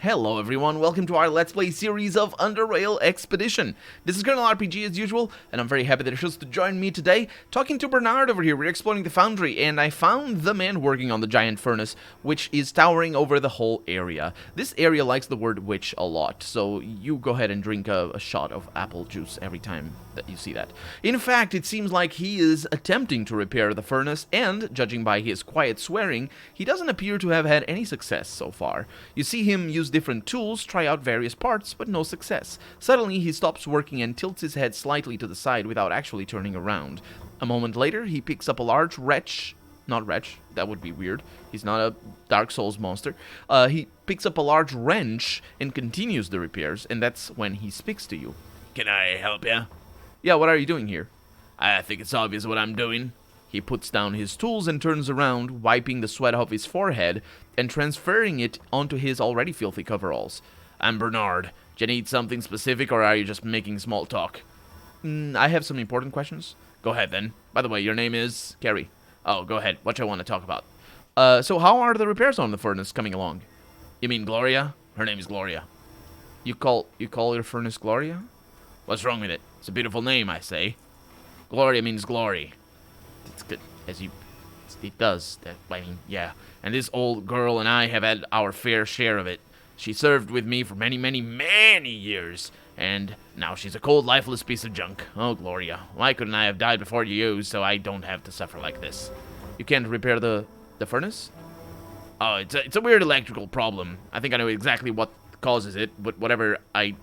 Hello everyone, welcome to our Let's Play series of Underrail Expedition. This is Colonel RPG as usual, and I'm very happy that you're chose to join me today. Talking to Bernard over here, we're exploring the foundry, and I found the man working on the giant furnace, which is towering over the whole area. This area likes the word witch a lot, so you go ahead and drink a shot of apple juice every time that you see that. In fact, it seems like he is attempting to repair the furnace, and, judging by his quiet swearing, he doesn't appear to have had any success so far. You see him use different tools, try out various parts, but no success. Suddenly, he stops working and tilts his head slightly to the side without actually turning around. A moment later, he picks up a large not wretch, that would be weird. He's not a Dark Souls monster. He picks up a large wrench and continues the repairs, and that's when he speaks to you. Can I help you? Yeah, what are you doing here? I think it's obvious what I'm doing. He puts down his tools and turns around, wiping the sweat off his forehead and transferring it onto his already filthy coveralls. I'm Bernard. Do you need something specific, or are you just making small talk? I have some important questions. Go ahead, then. By the way, your name is? Carrie. Oh, go ahead. What you want to talk about? So how are the repairs on the furnace coming along? You mean Gloria? Her name is Gloria. You call your furnace Gloria? What's wrong with it? It's a beautiful name, I say. Gloria means glory. It's good, it does. I mean, yeah. And this old girl and I have had our fair share of it. She served with me for many, many, many years, and now she's a cold, lifeless piece of junk. Oh, Gloria, why couldn't I have died before you, so I don't have to suffer like this? You can't repair the furnace? Oh, it's a weird electrical problem. I think I know exactly what causes it, but whatever I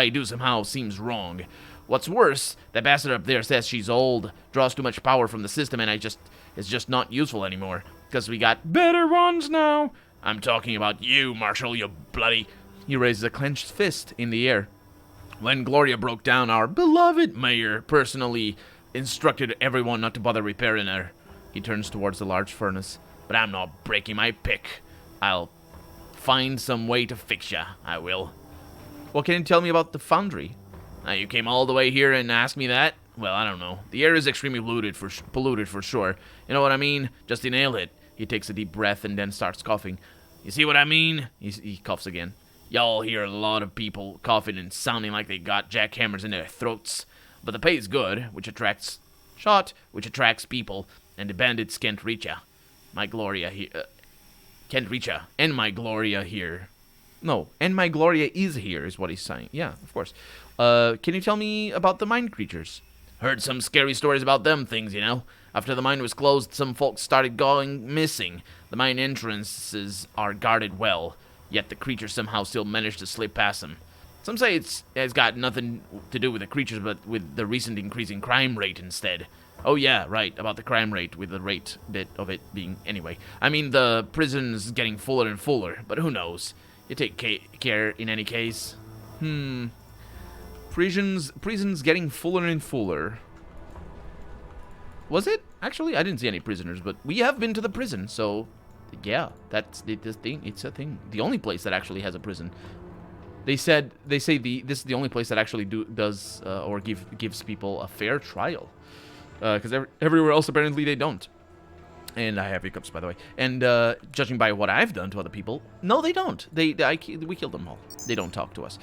do somehow seems wrong. What's worse, that bastard up there says she's old, draws too much power from the system, and it's just not useful anymore. Because we got better ones now. I'm talking about you, Marshal, you bloody... He raises a clenched fist in the air. When Gloria broke down, our beloved mayor personally instructed everyone not to bother repairing her. He turns towards the large furnace. But I'm not breaking my pick. I'll find some way to fix ya, I will. Well, can you tell me about the foundry? Now, you came all the way here and asked me that? Well, I don't know. The air is extremely polluted for sure. You know what I mean? Just inhale it. He takes a deep breath and then starts coughing. You see what I mean? He coughs again. Y'all hear a lot of people coughing and sounding like they got jackhammers in their throats. But the pay's good, which attracts people, and the bandits can't reach ya. My Gloria here... can't reach ya. And my Gloria here. No, and my Gloria is here, is what he's saying. Yeah, of course. Can you tell me about the mine creatures? Heard some scary stories about them things, you know. After the mine was closed, some folks started going missing. The mine entrances are guarded well, yet the creatures somehow still managed to slip past them. Some say it's got nothing to do with the creatures, but with the recent increasing crime rate instead. Oh yeah, right, about the crime rate, with the rate of it being... Anyway, I mean the prison's getting fuller and fuller, but who knows? You take care in any case. Prisons getting fuller and fuller. Was it? Actually, I didn't see any prisoners, but we have been to the prison, so... Yeah, that's the thing. It's a thing. The only place that actually has a prison. They say this is the only place that actually gives people a fair trial. Because everywhere else, apparently, they don't. And I have hiccups, by the way. And judging by what I've done to other people, no, they don't. We killed them all. They don't talk to us.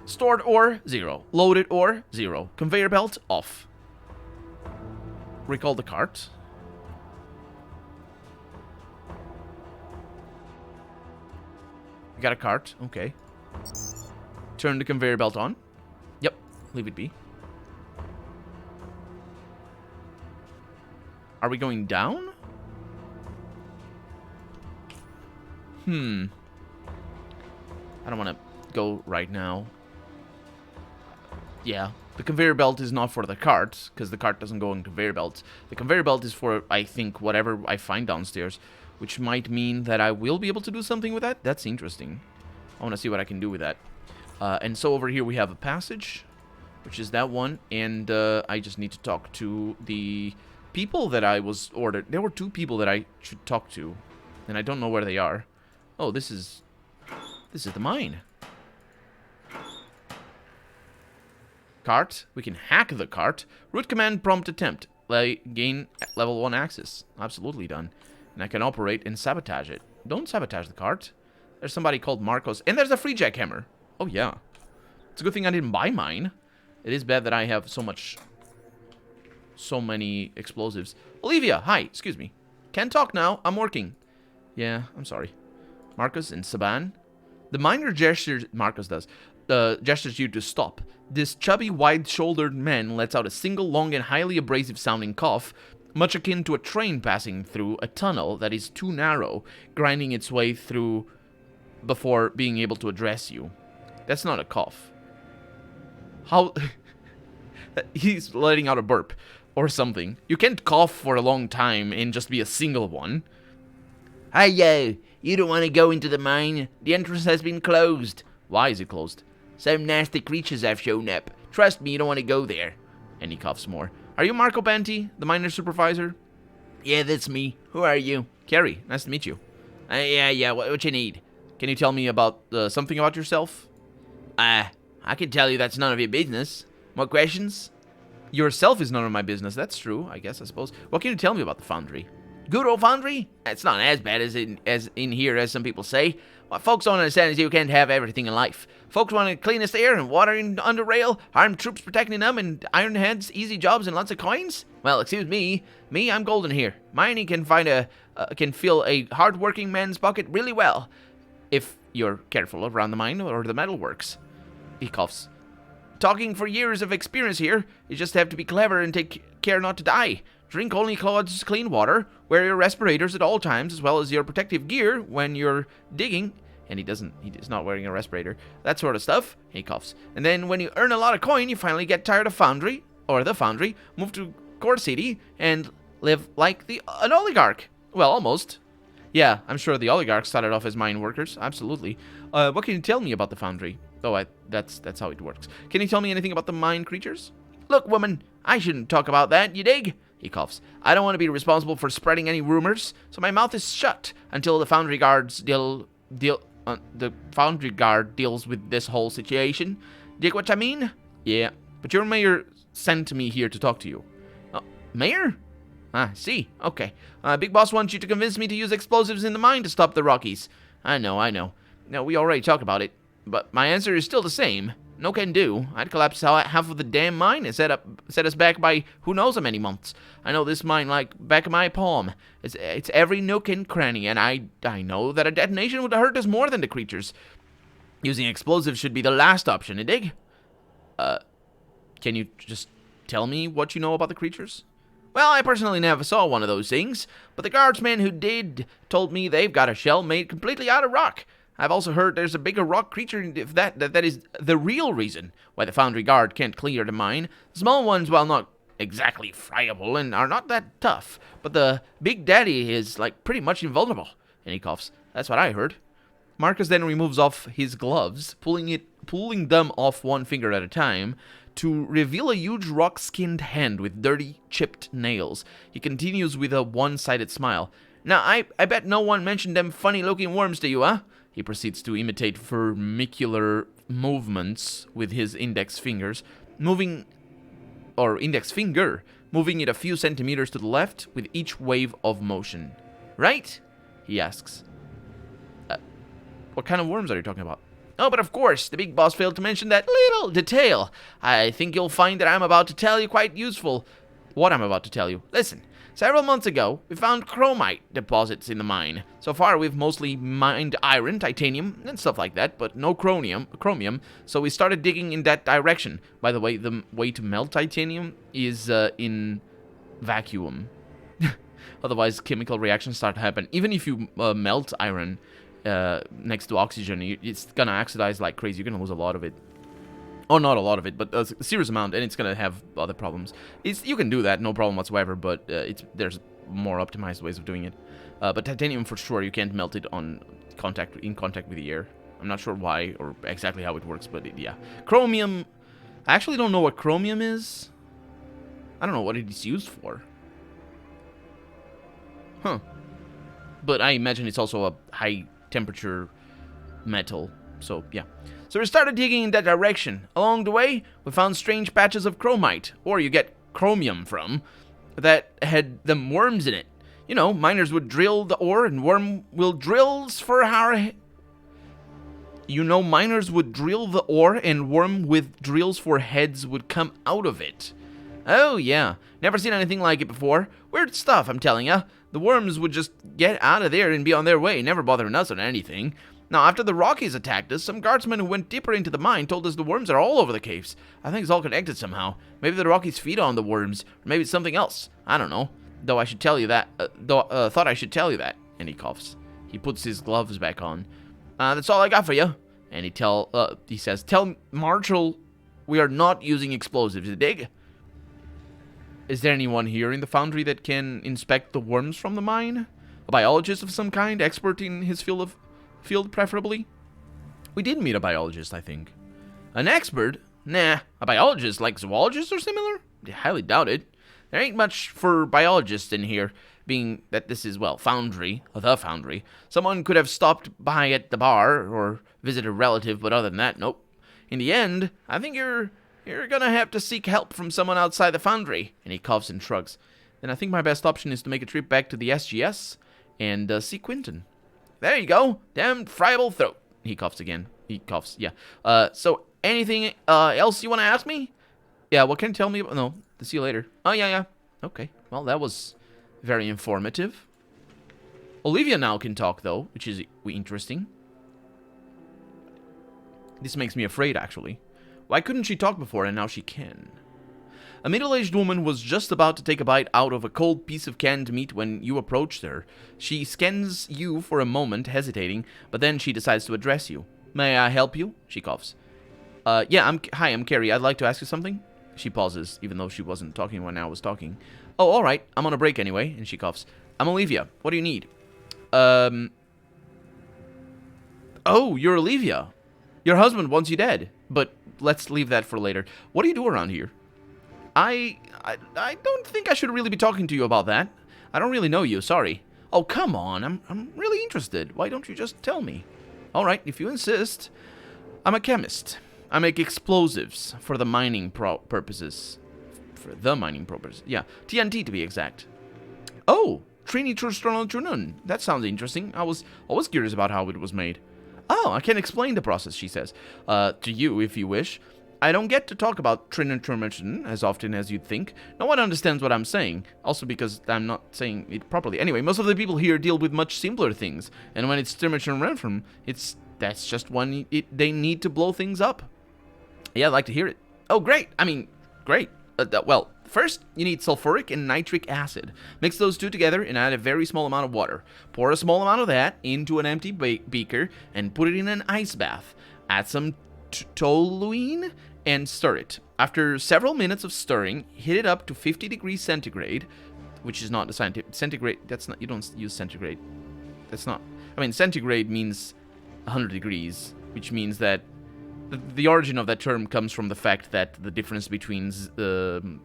Stored ore, 0. Loaded ore, 0. Conveyor belt, off. Recall the cart. We got a cart, okay. Turn the conveyor belt on. Yep, leave it be. Are we going down? I don't want to go right now. Yeah, the conveyor belt is not for the cart, because the cart doesn't go in conveyor belts. The conveyor belt is for, I think, whatever I find downstairs, which might mean that I will be able to do something with that. That's interesting. I want to see what I can do with that. And so over here we have a passage, which is that one, and I just need to talk to the people that I was ordered. There were 2 people that I should talk to, and I don't know where they are. Oh, this is the mine. Cart. We can hack the cart. Root command prompt attempt. Gain level 1 access. Absolutely done. And I can operate and sabotage it. Don't sabotage the cart. There's somebody called Marcos. And there's a free jackhammer. Oh, yeah. It's a good thing I didn't buy mine. It is bad that I have so many explosives. Olivia, hi. Excuse me. Can't talk now. I'm working. Yeah, I'm sorry. Marcos and Saban. The miner gestures... Marcos does. Gestures you to stop. This chubby, wide-shouldered man lets out a single long and highly abrasive-sounding cough, much akin to a train passing through a tunnel that is too narrow, grinding its way through before being able to address you. That's not a cough. How... He's letting out a burp or something. You can't cough for a long time and just be a single one. Hey, yo, you don't want to go into the mine? The entrance has been closed. Why is it closed? Some nasty creatures have shown up. Trust me, you don't want to go there. And he coughs more. Are you Marco Banti, the miner supervisor? Yeah, that's me. Who are you? Kerry, nice to meet you. Yeah, what you need? Can you tell me about something about yourself? I can tell you that's none of your business. More questions? Yourself is none of my business. That's true, I suppose. What can you tell me about the foundry? Good old foundry? It's not as bad as in here as some people say. What folks don't understand is you can't have everything in life. Folks want the cleanest air and water in Underrail, armed troops protecting them, and iron heads, easy jobs, and lots of coins? Well, excuse me. I'm golden here. Mining can fill a hard-working man's pocket really well, if you're careful around the mine or the metalworks. He coughs. Talking for years of experience here, you just have to be clever and take care not to die. Drink only clean water, wear your respirators at all times, as well as your protective gear when you're digging. And he's not wearing a respirator. That sort of stuff. He coughs. And then when you earn a lot of coin, you finally get tired of the foundry, move to Core City, and live like an oligarch. Well, almost. Yeah, I'm sure the oligarchs started off as mine workers. Absolutely. What can you tell me about the foundry? Oh, that's how it works. Can you tell me anything about the mine creatures? Look, woman, I shouldn't talk about that, you dig? He coughs. I don't want to be responsible for spreading any rumors, so my mouth is shut until the foundry guards deals with this whole situation. Dig what I mean? Yeah, but your mayor sent me here to talk to you. Mayor? See. Okay. Big Boss wants you to convince me to use explosives in the mine to stop the Rockies. I know. Now, we already talked about it, but my answer is still the same. No can do. I'd collapse half of the damn mine and set us back by who knows how many months. I know this mine like back of my palm. It's every nook and cranny, and I know that a detonation would hurt us more than the creatures. Using explosives should be the last option, you dig? Can you just tell me what you know about the creatures? Well, I personally never saw one of those things, but the guardsmen who did told me they've got a shell made completely out of rock. I've also heard there's a bigger rock creature, if that is the real reason why the foundry guard can't clear the mine. The small ones, while not exactly friable and are not that tough, but the big daddy is like pretty much invulnerable. And he coughs. That's what I heard. Marcus then removes off his gloves, pulling them off one finger at a time, to reveal a huge rock-skinned hand with dirty, chipped nails. He continues with a one-sided smile. Now, I bet no one mentioned them funny-looking worms to you, huh? He proceeds to imitate vermicular movements with his index finger, moving it a few centimeters to the left with each wave of motion. Right? He asks. What kind of worms are you talking about? Oh, but of course, the big boss failed to mention that little detail. I think you'll find that I'm about to tell you quite useful. What I'm about to tell you. Listen. Several months ago, we found chromite deposits in the mine. So far, we've mostly mined iron, titanium, and stuff like that, but no chromium, so we started digging in that direction. By the way, the way to melt titanium is in vacuum. Otherwise, chemical reactions start to happen. Even if you melt iron next to oxygen, it's going to oxidize like crazy. You're going to lose a lot of it. Oh, not a lot of it, but a serious amount, and it's going to have other problems. You can do that, no problem whatsoever, but there's more optimized ways of doing it. But titanium, for sure, you can't melt it in contact with the air. I'm not sure why or exactly how it works, but yeah. Chromium, I actually don't know what chromium is. I don't know what it's used for. Huh. But I imagine it's also a high-temperature metal, so yeah. So we started digging in that direction. Along the way, we found strange patches of chromite, or you get chromium from, that had them worms in it. You know, miners would drill the ore and worm will drills for our You know, miners would drill the ore and worm with drills for heads would come out of it. Oh, yeah. Never seen anything like it before. Weird stuff, I'm telling ya. The worms would just get out of there and be on their way, never bothering us or anything. Now, after the Rockies attacked us, some guardsmen who went deeper into the mine told us the worms are all over the caves. I think it's all connected somehow. Maybe the Rockies feed on the worms, or maybe it's something else. I don't know. Though I should tell you that. Thought I should tell you that. And he coughs. He puts his gloves back on. That's all I got for you. And he says, tell Marshall we are not using explosives, you dig? Is there anyone here in the foundry that can inspect the worms from the mine? A biologist of some kind, expert in his field preferably? We did meet a biologist, I think. An expert? Nah, a biologist like zoologists or similar? I highly doubt it. There ain't much for biologists in here, being that this is, well, the foundry. Someone could have stopped by at the bar or visited a relative, but other than that, nope. In the end, I think you're gonna have to seek help from someone outside the foundry. And he coughs and shrugs. Then I think my best option is to make a trip back to the SGS and see Quentin. There you go. Damn friable throat. He coughs again. He coughs, yeah. So anything else you want to ask me? Yeah, what can you tell me about? No, see you later. Oh, yeah. Okay, well, that was very informative. Olivia now can talk, though, which is interesting. This makes me afraid, actually. Why couldn't she talk before, and now she can? A middle-aged woman was just about to take a bite out of a cold piece of canned meat when you approached her. She scans you for a moment, hesitating, but then she decides to address you. May I help you? She coughs. Yeah, hi, I'm Carrie. I'd like to ask you something. She pauses, even though she wasn't talking when I was talking. Oh, all right. I'm on a break anyway, and she coughs. I'm Olivia. What do you need? Oh, you're Olivia. Your husband wants you dead, but let's leave that for later. What do you do around here? I don't think I should really be talking to you about that. I don't really know you, sorry. Oh, come on, I'm really interested. Why don't you just tell me? All right, if you insist. I'm a chemist. I make explosives for the mining purposes. For the mining purposes, yeah. TNT to be exact. Oh, Trinitronitronun. That sounds interesting. I was always curious about how it was made. Oh, I can explain the process, she says. To you, if you wish. I don't get to talk about Trinitronitron as often as you'd think. No one understands what I'm saying. Also because I'm not saying it properly. Anyway, most of the people here deal with much simpler things. And when it's Trinitronitron, that's just when they need to blow things up. Yeah, I'd like to hear it. Oh, great. I mean, great. Well, first, you need sulfuric and nitric acid. Mix those two together and add a very small amount of water. Pour a small amount of that into an empty beaker and put it in an ice bath. Add some toluene and stir it. After several minutes of stirring, heat it up to 50 degrees centigrade, which is not the scientific centigrade. That's not, you don't use centigrade. That's not, I mean, centigrade means 100 degrees, which means that the origin of that term comes from the fact that the difference between the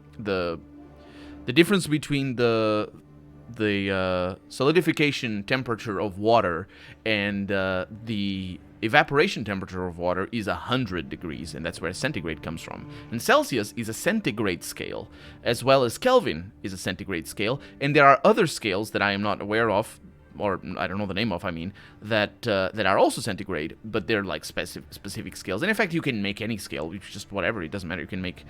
solidification temperature of water and the evaporation temperature of water is 100 degrees, and that's where centigrade comes from. And Celsius is a centigrade scale, as well as Kelvin is a centigrade scale, and there are other scales that I am not aware of, or I don't know the name of, I mean, that are also centigrade, but they're like specific scales. And in fact, you can make any scale, it's just whatever, it doesn't matter. You can make,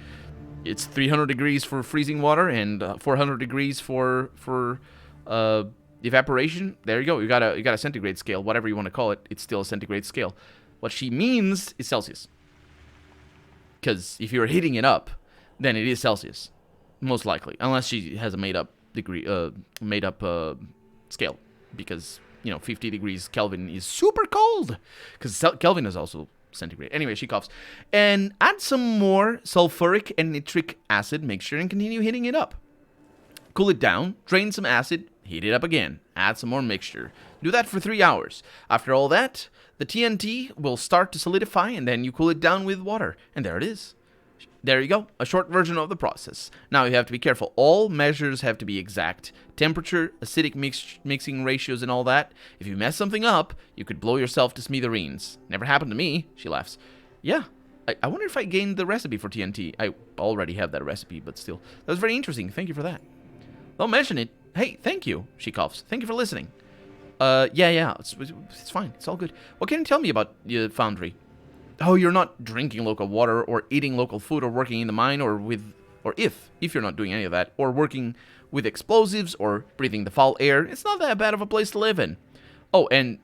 it's 300 degrees for freezing water and 400 degrees for evaporation. There you go. You got a centigrade scale, whatever you want to call it. It's still a centigrade scale. What she means is Celsius, because if you're heating it up, then it is Celsius, most likely, unless she has a made up scale. Because, 50 degrees Kelvin is super cold. Because Kelvin is also centigrade. Anyway, she coughs. And add some more sulfuric and nitric acid mixture and continue heating it up. Cool it down, drain some acid, heat it up again. Add some more mixture. Do that for 3 hours. After all that, the TNT will start to solidify, and then you cool it down with water. And there it is. There you go, a short version of the process. Now you have to be careful. All measures have to be exact. Temperature, acidic mixing ratios, and all that. If you mess something up, you could blow yourself to smithereens. Never happened to me, she laughs. Yeah, I wonder if I gained the recipe for TNT. I already have that recipe, but still. That was very interesting. Thank you for that. Don't mention it. Hey, thank you, she coughs. Thank you for listening. Yeah, it's fine. It's all good. What can you tell me about your foundry? Oh, you're not drinking local water or eating local food or working in the mine or if you're not doing any of that, or working with explosives or breathing the foul air, it's not that bad of a place to live in. Oh, and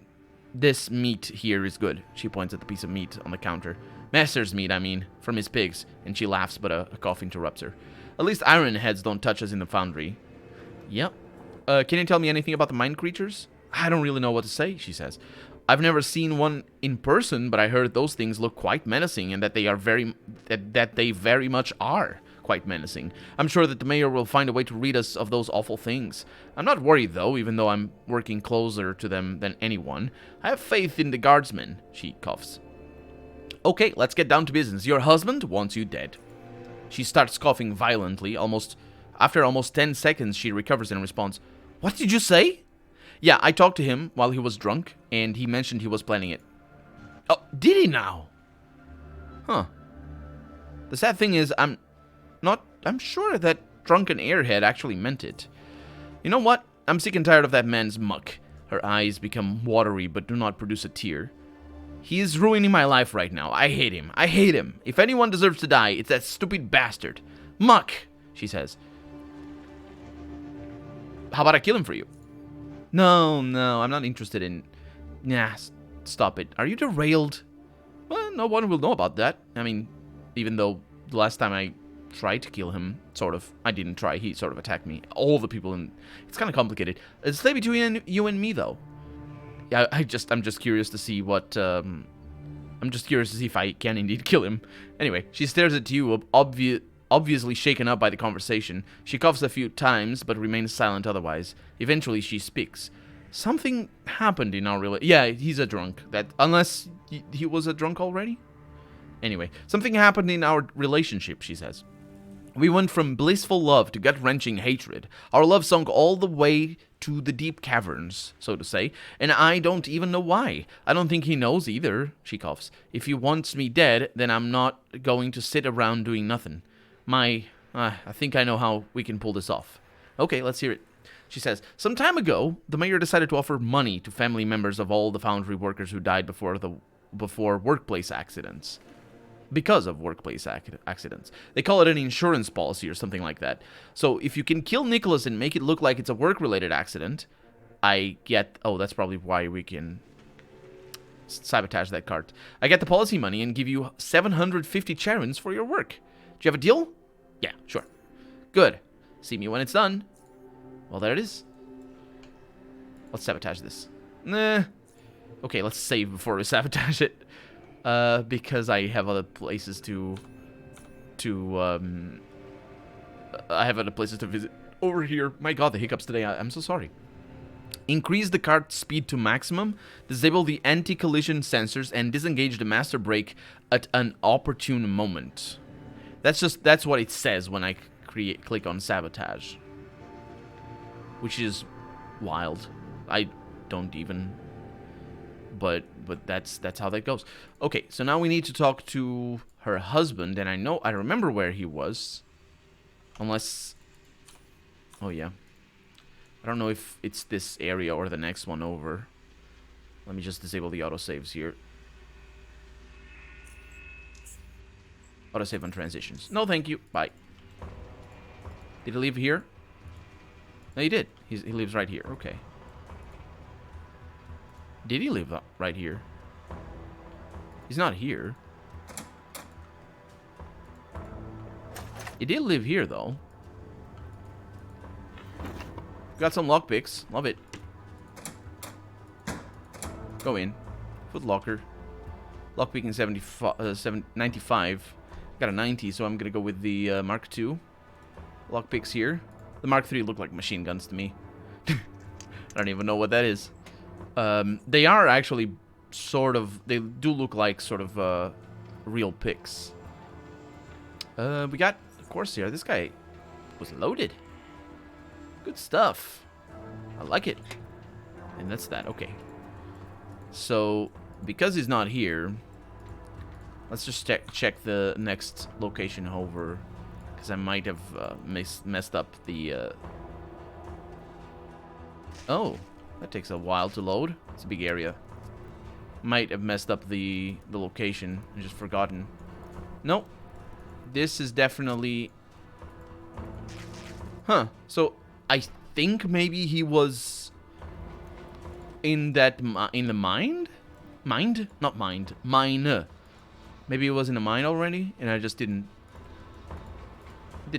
this meat here is good. She points at the piece of meat on the counter. Master's meat, I mean, from his pigs. And she laughs, but a cough interrupts her. At least iron heads don't touch us in the foundry. Yep. Can you tell me anything about the mine creatures? I don't really know what to say, she says. I've never seen one in person, but I heard those things look quite menacing, and that they are that they very much are quite menacing. I'm sure that the mayor will find a way to rid us of those awful things. I'm not worried, though, even though I'm working closer to them than anyone. I have faith in the guardsmen, she coughs. Okay, let's get down to business. Your husband wants you dead. She starts coughing violently. After almost 10 seconds, she recovers and responds, What did you say? Yeah, I talked to him while he was drunk, and he mentioned he was planning it. Oh, did he now? Huh. The sad thing is, I'm sure that drunken airhead actually meant it. You know what? I'm sick and tired of that man's muck. Her eyes become watery but do not produce a tear. He is ruining my life right now. I hate him. I hate him. If anyone deserves to die, it's that stupid bastard. Muck, she says. How about I kill him for you? No, I'm not interested in... Nah, stop it. Are you derailed? Well, no one will know about that. I mean, even though the last time I tried to kill him, sort of, I didn't try, he sort of attacked me. All the people in... It's kind of complicated. Stay between you and me, though. Yeah, I'm just curious to see what... I'm just curious to see if I can indeed kill him. Anyway, she stares at you, obviously shaken up by the conversation. She coughs a few times, but remains silent otherwise. Eventually, she speaks. Something happened in our relationship. Yeah, he's a drunk. Unless he was a drunk already? Anyway, something happened in our relationship, she says. We went from blissful love to gut-wrenching hatred. Our love sunk all the way to the deep caverns, so to say, and I don't even know why. I don't think he knows either, she coughs. If he wants me dead, then I'm not going to sit around doing nothing. I think I know how we can pull this off. Okay, let's hear it. She says, some time ago, the mayor decided to offer money to family members of all the foundry workers who died before workplace accidents. Because of workplace accidents. They call it an insurance policy or something like that. So if you can kill Nicholas and make it look like it's a work-related accident, oh, that's probably why we can sabotage that cart. I get the policy money and give you 750 charons for your work. Do you have a deal? Yeah, sure. Good. See me when it's done. Well, there it is. Let's sabotage this. Nah. Okay, let's save before we sabotage it. Because I have other places I have other places to visit over here. My god, the hiccups today. I'm so sorry. Increase the cart's speed to maximum, disable the anti-collision sensors, and disengage the master brake at an opportune moment. That's what it says when I click on sabotage. Which is wild. I don't even... But that's how that goes. Okay, so now we need to talk to her husband, and I remember where he was. Unless... Oh, yeah. I don't know if it's this area or the next one over. Let me just disable the autosaves here. Autosave on transitions. No, thank you. Bye. Did he leave here? No, he did. He lives right here. Okay. Did he live right here? He's not here. He did live here, though. Got some lockpicks. Love it. Go in. Foot locker. Lockpick in 95. Got a 90, so I'm going to go with the Mark II. Lockpicks here. The Mark III look like machine guns to me. I don't even know what that is. They are actually sort of... They do look like sort of real picks. We got, of course, here. This guy was loaded. Good stuff. I like it. And that's that. Okay. So, because he's not here, let's just check the next location over. Because I might have messed up the... Oh. That takes a while to load. It's a big area. Might have messed up the location and just forgotten. Nope. This is definitely... Huh. So, I think maybe he was in that... in the mine? Mind? Not mind. Mine. Maybe he was in the mine already, and I just didn't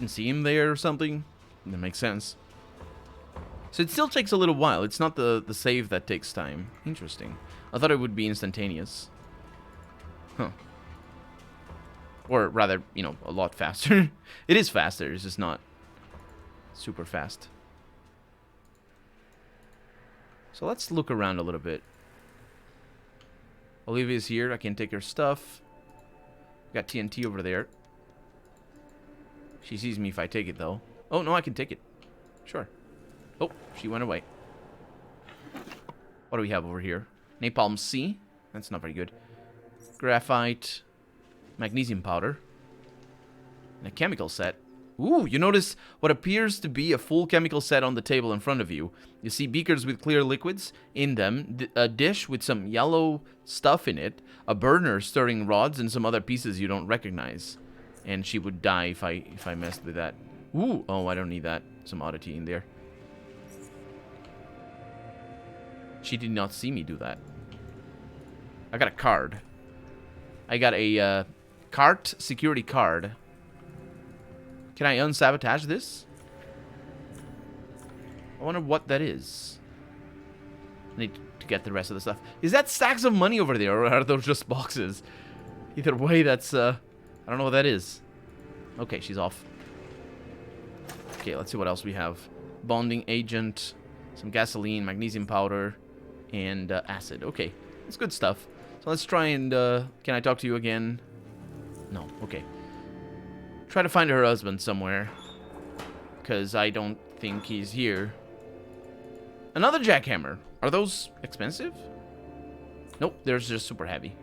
see him there or something. That makes sense. So it still takes a little while. It's not the save that takes time. Interesting. I thought it would be instantaneous. Huh. Or rather, you know, a lot faster. It is faster. It's just not super fast. So let's look around a little bit. Olivia's here. I can take her stuff. Got TNT over there. She sees me if I take it, though. Oh, no, I can take it. Sure. Oh, she went away. What do we have over here? Napalm C. That's not very good. Graphite. Magnesium powder. And a chemical set. Ooh, you notice what appears to be a full chemical set on the table in front of you. You see beakers with clear liquids in them, a dish with some yellow stuff in it, a burner stirring rods, and some other pieces you don't recognize. And she would die if I messed with that. Ooh, oh, I don't need that. Some oddity in there. She did not see me do that. I got a card. I got a cart security card. Can I unsabotage this? I wonder what that is. I need to get the rest of the stuff. Is that stacks of money over there, or are those just boxes? Either way, that's, I don't know what that is. Okay, she's off. Okay, let's see what else we have. Bonding agent, some gasoline, magnesium powder, and acid. Okay, that's good stuff. So let's try and, can I talk to you again? No, okay. Try to find her husband somewhere, because I don't think he's here. Another jackhammer. Are those expensive? Nope, they're just super heavy.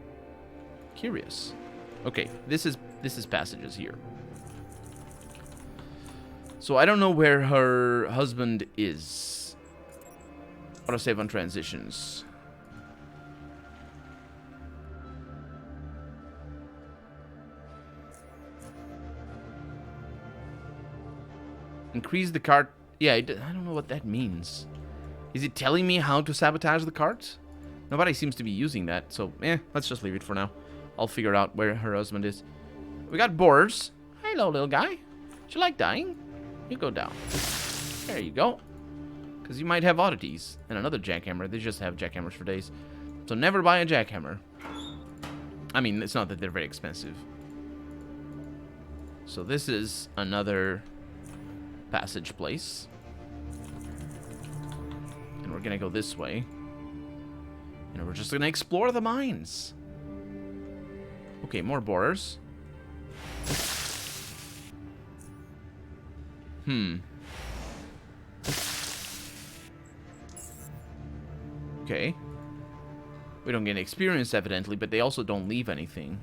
Curious. Okay, this is passages here. So I don't know where her husband is. Autosave on transitions. Increase the cart. Yeah, I don't know what that means. Is it telling me how to sabotage the cart? Nobody seems to be using that, so let's just leave it for now. I'll figure out where her husband is. We got borers. Hello, little guy. Would you like dying? You go down. There you go. Because you might have oddities. And another jackhammer. They just have jackhammers for days. So never buy a jackhammer. I mean, it's not that they're very expensive. So this is another passage place. And we're gonna go this way. And we're just gonna explore the mines. Okay, more borers. Okay. We don't get experience, evidently, but they also don't leave anything.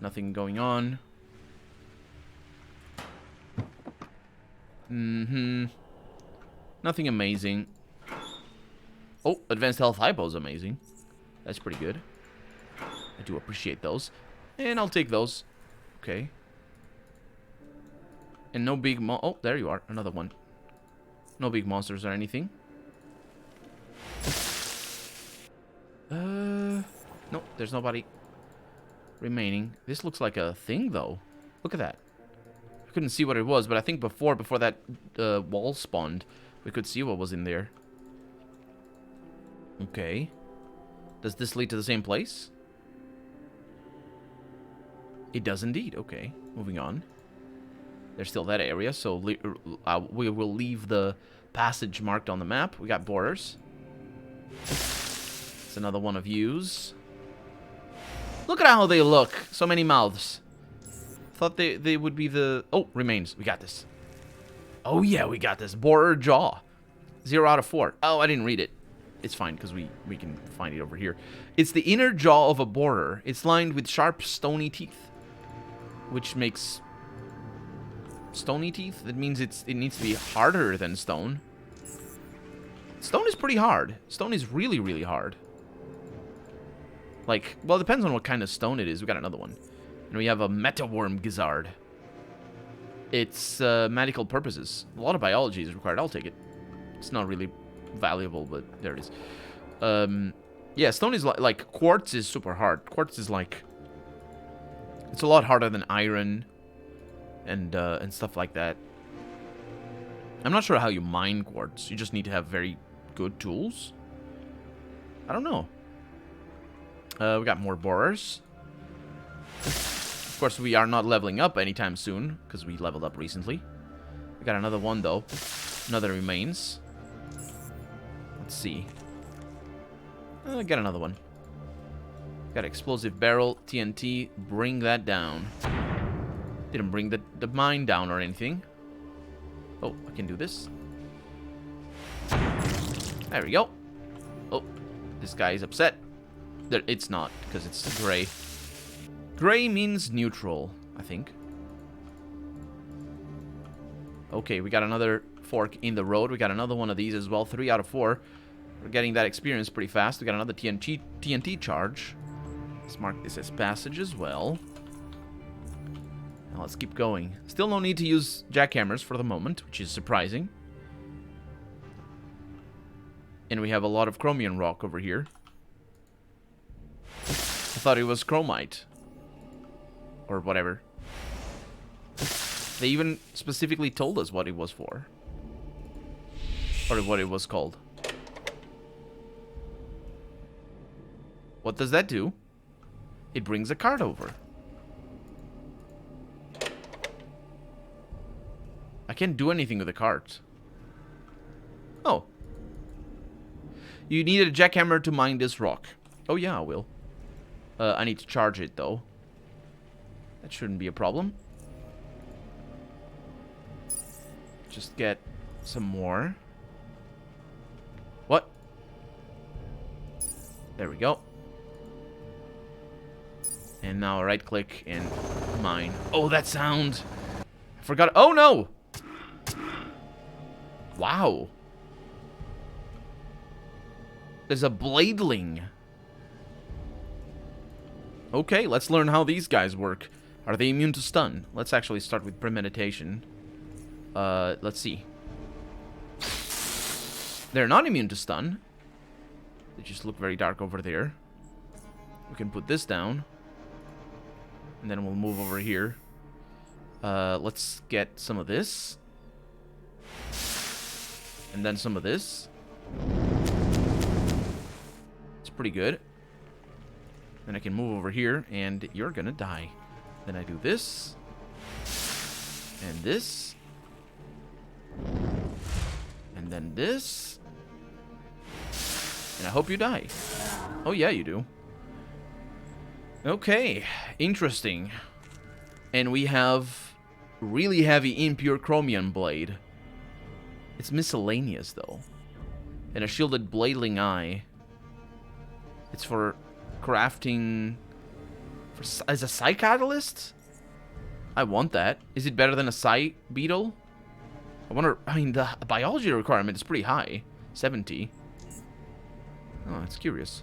Nothing going on. Nothing amazing. Oh, advanced health hypo's amazing. That's pretty good. I do appreciate those. And I'll take those. Okay. And no big oh, there you are. Another one. No big monsters or anything. Nope, there's nobody remaining. This looks like a thing, though. Look at that. I couldn't see what it was, but I think before that wall spawned, we could see what was in there. Okay. Does this lead to the same place? It does indeed. Okay, moving on. There's still that area, so we will leave the passage marked on the map. We got borers. It's another one of yous. Look at how they look. So many mouths. Thought they would be the... Oh, remains. We got this. Oh, yeah, we got this. Borer jaw. 0 out of 4. Oh, I didn't read it. It's fine, because we can find it over here. It's the inner jaw of a borer. It's lined with sharp, stony teeth. Which makes Stony teeth? That means it needs to be harder than stone. Stone is pretty hard. Stone is really, really hard. Like, well, it depends on what kind of stone it is. We got another one. And we have a metaworm gizzard. It's medical purposes. A lot of biology is required. I'll take it. It's not really valuable, but there it is. Yeah, stone is like quartz is super hard. Quartz is like, it's a lot harder than iron and stuff like that. I'm not sure how you mine quartz. You just need to have very good tools. I don't know. We got more borers. Of course, we are not leveling up anytime soon because we leveled up recently. We got another one though. Another remains. Let's see. Got another one. Got explosive barrel, TNT. Bring that down. Didn't bring the mine down or anything. Oh, I can do this. There we go. Oh, this guy is upset. It's not, because it's gray. Gray means neutral, I think. Okay, we got another fork in the road. We got another one of these as well. 3 out of 4. We're getting that experience pretty fast. We got another TNT charge. Let's mark this as passage as well. Now let's keep going. Still no need to use jackhammers for the moment, which is surprising. And we have a lot of chromium rock over here. I thought it was chromite. Or whatever. They even specifically told us what it was for. Or what it was called. What does that do? It brings a cart over. I can't do anything with the cart. Oh. You need a jackhammer to mine this rock. Oh yeah, I will. I need to charge it though. That shouldn't be a problem. Just get some more. What? There we go. And now right click and mine. Oh, that sound. I forgot. Oh no! Wow. There's a bladeling. Okay, let's learn how these guys work. Are they immune to stun? Let's actually start with premeditation. Let's see. They're not immune to stun. They just look very dark over there. We can put this down. And then we'll move over here. Let's get some of this. And then some of this. It's pretty good. Then I can move over here, and you're gonna die. Then I do this. And this. And then this. And I hope you die. Oh yeah, you do. Okay, interesting. And we have really heavy impure chromium blade. It's miscellaneous though. And a shielded bladeling eye. It's for crafting as a psi catalyst? I want that. Is it better than a psi beetle? I wonder. I mean, the biology requirement is pretty high. 70. Oh, it's curious.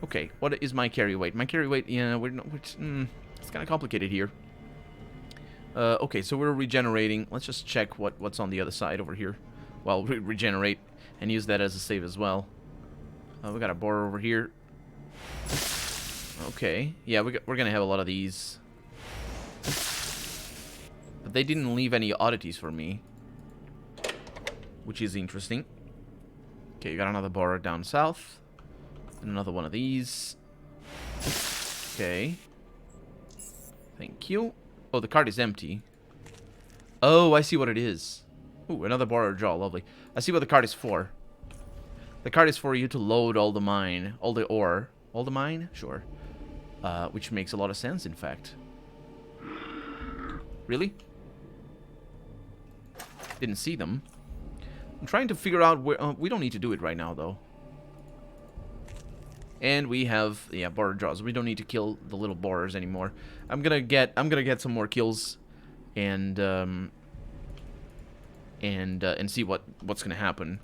Okay, what is my carry weight? My carry weight, yeah, it's kind of complicated here. Okay, so we're regenerating. Let's just check what's on the other side over here. Well, regenerate and use that as a save as well. We got a borer over here. Okay, yeah, we're gonna have a lot of these. But they didn't leave any oddities for me, which is interesting. Okay, you got another borer down south. And another one of these. Okay. Thank you. Oh, the cart is empty. Oh, I see what it is. Ooh, another borer jaw, lovely. I see what the cart is for. The cart is for you to load all the mine, all the ore. All the mine? Sure. Which makes a lot of sense, in fact. Really? Didn't see them. I'm trying to figure out where... we don't need to do it right now, though. And we have, yeah, borer jaws. We don't need to kill the little borers anymore. I'm gonna get some more kills, and and see what's gonna happen,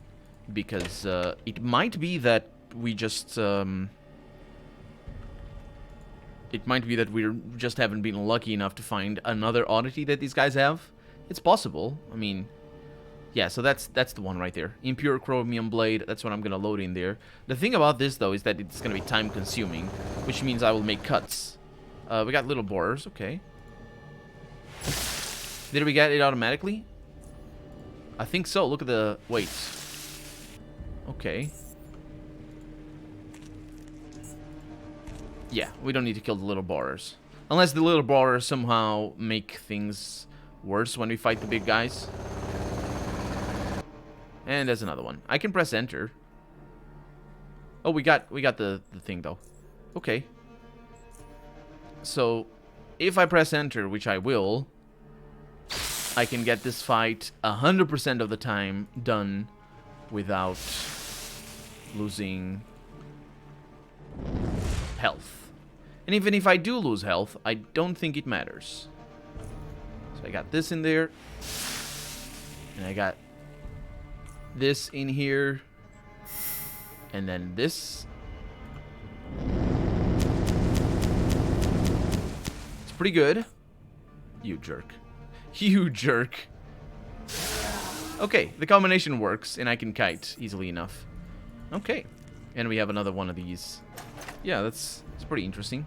because it might be that we just haven't been lucky enough to find another oddity that these guys have. It's possible. I mean, yeah, so that's the one right there. Impure chromium blade, that's what I'm gonna load in there. The thing about this, though, is that it's gonna be time consuming, which means I will make cuts. We got little borers, okay. Did we get it automatically? I think so. Look at the weight. Okay. Yeah, we don't need to kill the little borers. Unless the little borers somehow make things worse when we fight the big guys. And there's another one. I can press enter. Oh, we got the thing, though. Okay. So, if I press enter, which I will, I can get this fight 100% of the time done without losing health. And even if I do lose health, I don't think it matters. So I got this in there. And I got this in here. And then this. It's pretty good. You jerk. You jerk. Okay, the combination works, and I can kite easily enough. Okay. And we have another one of these. Yeah, it's pretty interesting.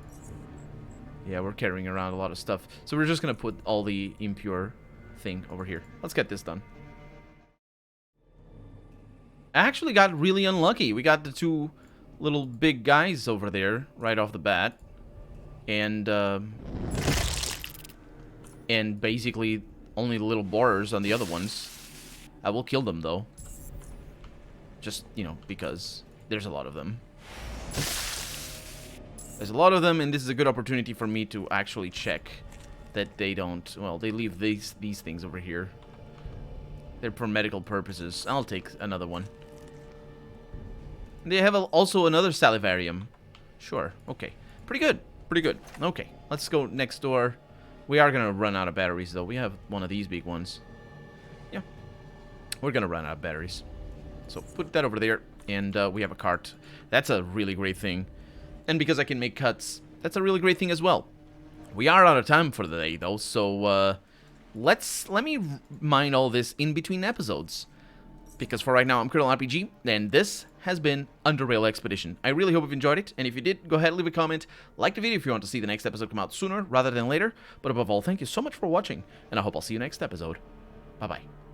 Yeah, we're carrying around a lot of stuff. So we're just going to put all the impure thing over here. Let's get this done. I actually got really unlucky. We got the two little big guys over there right off the bat. And basically only the little borers on the other ones. I will kill them, though. Just, you know, because there's a lot of them. There's a lot of them, and this is a good opportunity for me to actually check that they don't... Well, they leave these things over here. They're for medical purposes. I'll take another one. They have also another salivarium. Sure, okay. Pretty good, pretty good. Okay, let's go next door. We are going to run out of batteries, though. We have one of these big ones. Yeah, we're going to run out of batteries. So put that over there, and we have a cart. That's a really great thing. And because I can make cuts, that's a really great thing as well. We are out of time for the day, though, so let me mine all this in between episodes. Because for right now, I'm Colonel RPG, and this has been Underrail Expedition. I really hope you've enjoyed it, and if you did, go ahead and leave a comment, like the video if you want to see the next episode come out sooner rather than later, but above all, thank you so much for watching, and I hope I'll see you next episode. Bye-bye.